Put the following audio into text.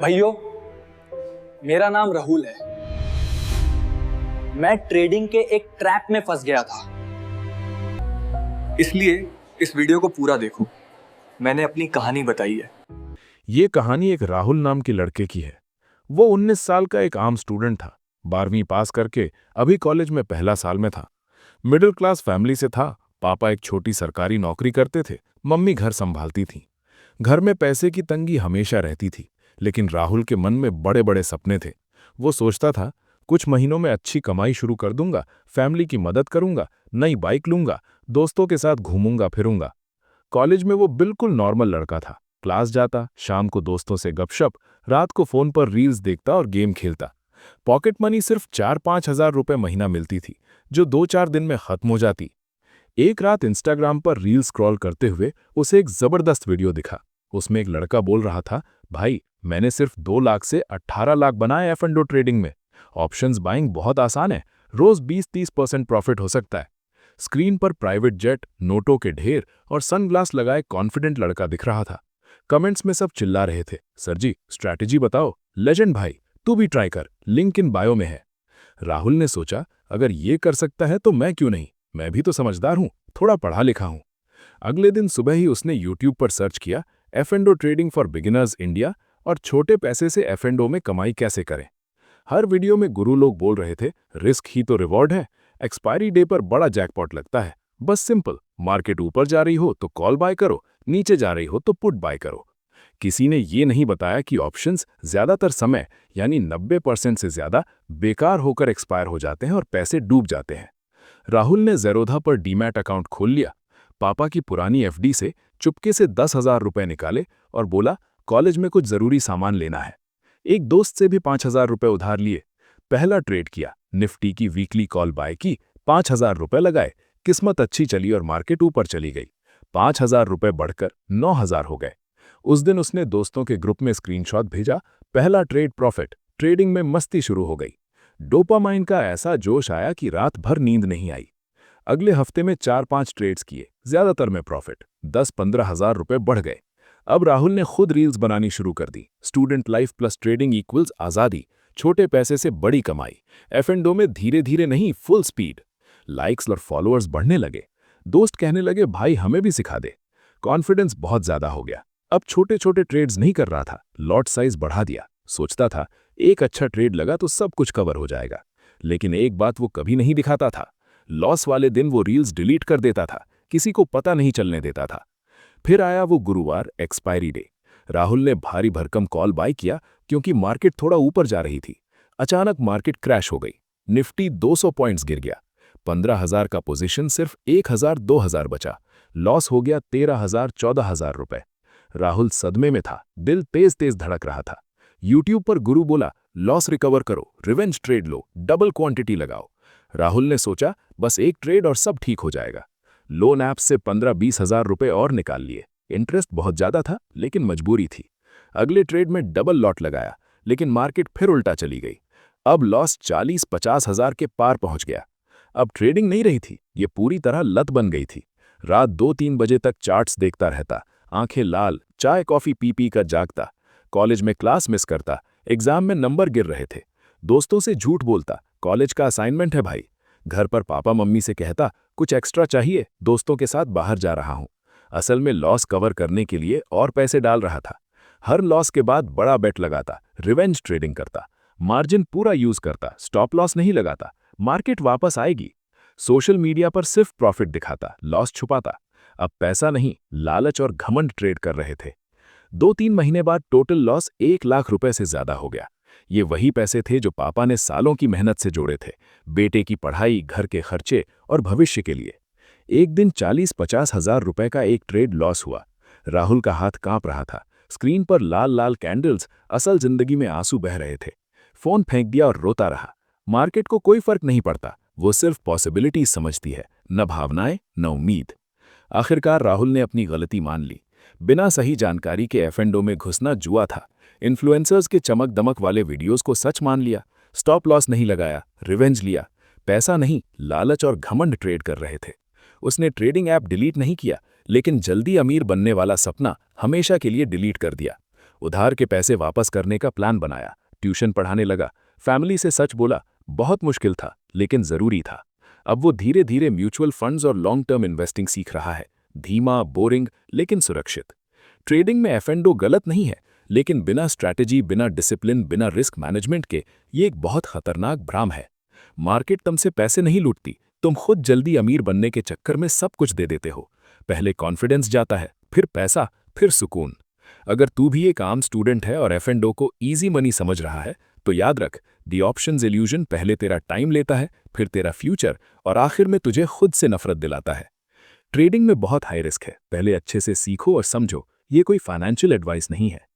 भाइयों, मेरा नाम राहुल है। मैं ट्रेडिंग के एक ट्रैप में फंस गया था, इसलिए इस वीडियो को पूरा देखो। मैंने अपनी कहानी बताई है। ये कहानी एक राहुल नाम के लड़के की है। वो 19 साल का एक आम स्टूडेंट था। 12वीं पास करके अभी कॉलेज में पहला साल में था। मिडिल क्लास फैमिली से था। पापा एक छोटी सरकारी नौकरी करते थे, मम्मी घर संभालती थी। घर में पैसे की तंगी हमेशा रहती थी, लेकिन राहुल के मन में बड़े बड़े सपने थे। वो सोचता था, कुछ महीनों में अच्छी कमाई शुरू कर दूंगा, फैमिली की मदद करूंगा, नई बाइक लूंगा, दोस्तों के साथ घूमूंगा फिरूंगा। कॉलेज में वो बिल्कुल नॉर्मल लड़का था। क्लास जाता, शाम को दोस्तों से गपशप, रात को फोन पर रील्स देखता और गेम खेलता। पॉकेट मनी सिर्फ 4-5 हजार रुपए महीना मिलती थी, जो 2-4 दिन में खत्म हो जाती। एक रात इंस्टाग्राम पर रील स्क्रॉल करते हुए उसे एक जबरदस्त वीडियो दिखा। उसमें एक लड़का बोल रहा था, भाई मैंने सिर्फ 2 लाख से 18 लाख बनाए F&O ट्रेडिंग में। ऑप्शंस बाइंग बहुत आसान है, रोज 20-30% प्रॉफिट हो सकता है। स्क्रीन पर प्राइवेट जेट, नोटों के ढेर और सनग्लास लगाए कॉन्फिडेंट लड़का दिख रहा था। कमेंट्स में सब चिल्ला रहे थे, सर जी स्ट्रैटेजी बताओ, लेजेंड भाई तू भी ट्राई कर, लिंक इन बायो में है। राहुल ने सोचा, अगर ये कर सकता है तो मैं क्यों नहीं, मैं भी तो समझदार हूं, थोड़ा पढ़ा लिखा हूं। अगले दिन सुबह ही उसने यूट्यूब पर सर्च किया F&O trading for beginners India और छोटे पैसे से F&O में कमाई कैसे करें। हर वीडियो में गुरु लोग बोल रहे थे, रिस्क ही तो रिवॉर्ड है, एक्सपायरी डे पर बड़ा जैकपॉट लगता है, बस सिंपल, मार्केट ऊपर जा रही हो तो कॉल बाय करो, नीचे जा रही हो तो पुट बाय करो। किसी ने ये नहीं बताया कि ऑप्शंस ज्यादातर समय यानी 90% से ज्यादा बेकार होकर एक्सपायर हो जाते हैं और पैसे डूब जाते हैं। राहुल ने ज़ेरोधा पर डीमैट अकाउंट खोल लिया, पापा की पुरानी एफडी से चुपके से 10,000 रुपए निकाले और बोला, कॉलेज में कुछ जरूरी सामान लेना है। एक दोस्त से भी 5,000 रुपए उधार लिए। पहला ट्रेड किया, निफ्टी की वीकली कॉल बाय की, 5,000 रुपए लगाए। किस्मत अच्छी चली और मार्केट ऊपर चली गई। 5,000 रुपए बढ़कर 9,000 हो गए। उस दिन उसने दोस्तों के ग्रुप में स्क्रीनशॉट भेजा, पहला ट्रेड प्रॉफिट। ट्रेडिंग में मस्ती शुरू हो गई। डोपामाइन का ऐसा जोश आया कि रात भर नींद नहीं आई। अगले हफ्ते में 4-5 ट्रेड्स किए, ज्यादातर में प्रॉफिट। 10-15 हजार रुपए बढ़ गए। अब राहुल ने खुद रील्स बनानी शुरू कर दी। Student life plus trading equals आजादी, छोटे पैसे से बड़ी कमाई, F&O में धीरे धीरे नहीं फुल स्पीड। लाइक्स और फॉलोअर्स बढ़ने लगे। दोस्त कहने लगे, भाई हमें भी सिखा दे। कॉन्फिडेंस बहुत ज्यादा हो गया। अब छोटे छोटे ट्रेड्स नहीं कर रहा था, लॉट साइज बढ़ा दिया। सोचता था, एक अच्छा ट्रेड लगा तो सब कुछ कवर हो जाएगा। लेकिन एक बात वो कभी नहीं दिखाता था, लॉस वाले दिन वो रील्स डिलीट कर देता था, किसी को पता नहीं चलने देता था। फिर आया वो गुरुवार, एक्सपायरी डे। राहुल ने भारी भरकम कॉल बाय किया क्योंकि मार्केट थोड़ा ऊपर जा रही थी। अचानक मार्केट क्रैश हो गई। निफ्टी 200 पॉइंट्स गिर गया। 15,000 का पोजीशन सिर्फ 1,000-2,000 बचा। लॉस हो गया 13,000-14,000 रुपए। राहुल सदमे में था, दिल तेज तेज धड़क रहा था। यूट्यूब पर गुरु बोला, लॉस रिकवर करो, रिवेंज ट्रेड लो, डबल क्वांटिटी लगाओ। राहुल ने सोचा, बस एक ट्रेड और सब ठीक हो जाएगा। लोन ऐप से 15-20 हजार रुपए और निकाल लिए। इंटरेस्ट बहुत ज्यादा था, लेकिन मजबूरी थी। अगले ट्रेड में डबल लॉट लगाया, लेकिन मार्केट फिर उल्टा चली गई। अब लॉस 40-50 हजार के पार पहुंच गया। अब ट्रेडिंग नहीं रही थी, ये पूरी तरह लत बन गई थी। रात 2-3 बजे तक चार्ट्स देखता रहता, आंखें लाल, चाय कॉफी पी पी कर जागता। कॉलेज में क्लास मिस करता, एग्जाम में नंबर गिर रहे थे। दोस्तों से झूठ बोलता, कॉलेज का असाइनमेंट है भाई। घर पर पापा मम्मी से कहता, कुछ एक्स्ट्रा चाहिए, दोस्तों के साथ बाहर जा रहा हूं। असल में लॉस कवर करने के लिए और पैसे डाल रहा था। हर लॉस के बाद बड़ा बेट लगाता, रिवेंज ट्रेडिंग करता, मार्जिन पूरा यूज करता, स्टॉप लॉस नहीं लगाता, मार्केट वापस आएगी। सोशल मीडिया पर सिर्फ प्रॉफिट दिखाता, लॉस छुपाता। अब पैसा नहीं, लालच और घमंड ट्रेड कर रहे थे। 2-3 महीने बाद टोटल लॉस 1 लाख रुपए से ज्यादा हो गया। ये वही पैसे थे जो पापा ने सालों की मेहनत से जोड़े थे, बेटे की पढ़ाई, घर के खर्चे और भविष्य के लिए। एक दिन 40-50 हजार रुपए का एक ट्रेड लॉस हुआ। राहुल का हाथ कांप रहा था। स्क्रीन पर लाल लाल कैंडल्स, असल जिंदगी में आंसू बह रहे थे। फोन फेंक दिया और रोता रहा। मार्केट को कोई फर्क नहीं पड़ता, वो सिर्फ पॉसिबिलिटीज समझती है, न भावनाएं न उम्मीद। आखिरकार राहुल ने अपनी गलती मान ली। बिना सही जानकारी के F&O में घुसना जुआ था। इन्फ्लुएंसर्स के चमक दमक वाले वीडियोस को सच मान लिया। स्टॉप लॉस नहीं लगाया, रिवेंज लिया। पैसा नहीं, लालच और घमंड ट्रेड कर रहे थे। उसने ट्रेडिंग ऐप डिलीट नहीं किया, लेकिन जल्दी अमीर बनने वाला सपना हमेशा के लिए डिलीट कर दिया। उधार के पैसे वापस करने का प्लान बनाया, ट्यूशन पढ़ाने लगा, फैमिली से सच बोला। बहुत मुश्किल था लेकिन जरूरी था। अब वो धीरे धीरे म्यूचुअल फंड्स और लॉन्ग टर्म इन्वेस्टिंग सीख रहा है। धीमा, बोरिंग लेकिन सुरक्षित। ट्रेडिंग में एफ&ओ गलत नहीं है, लेकिन बिना स्ट्रैटेजी, बिना डिसिप्लिन, बिना रिस्क मैनेजमेंट के ये एक बहुत खतरनाक भ्रम है। मार्केट तुमसे पैसे नहीं लूटती, तुम खुद जल्दी अमीर बनने के चक्कर में सब कुछ दे देते हो। पहले कॉन्फिडेंस जाता है, फिर पैसा, फिर सुकून। अगर तू भी एक आम स्टूडेंट है और एफ&ओ को इजी मनी समझ रहा है, तो याद रख, दी ऑप्शंस इल्यूजन पहले तेरा टाइम लेता है, फिर तेरा फ्यूचर, और आखिर में तुझे खुद से नफरत दिलाता है। ट्रेडिंग में बहुत हाई रिस्क है, पहले अच्छे से सीखो और समझो। ये कोई फाइनेंशियल एडवाइस नहीं है।